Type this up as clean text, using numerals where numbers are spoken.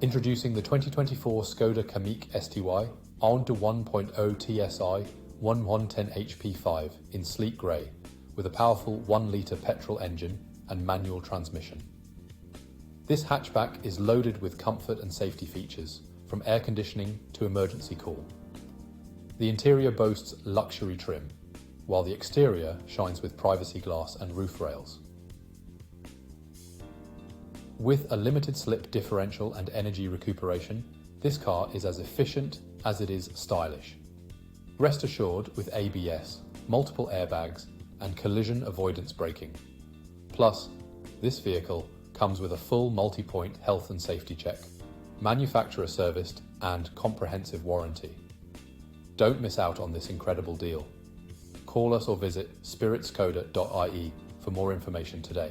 Introducing the 2024 Skoda Kamiq STY, armed to 1.0 TSI 1110 HP5 in sleek grey, with a powerful 1-litre petrol engine and manual transmission. This hatchback is loaded with comfort and safety features, from air conditioning to emergency call. The interior boasts luxury trim, while the exterior shines with privacy glass and roof rails. With a limited slip differential and energy recuperation, this car is as efficient as it is stylish. Rest assured with ABS, multiple airbags, and collision avoidance braking. Plus, this vehicle comes with a full multi-point health and safety check, manufacturer serviced, and comprehensive warranty. Don't miss out on this incredible deal. Call us or visit spiritskoda.ie for more information today.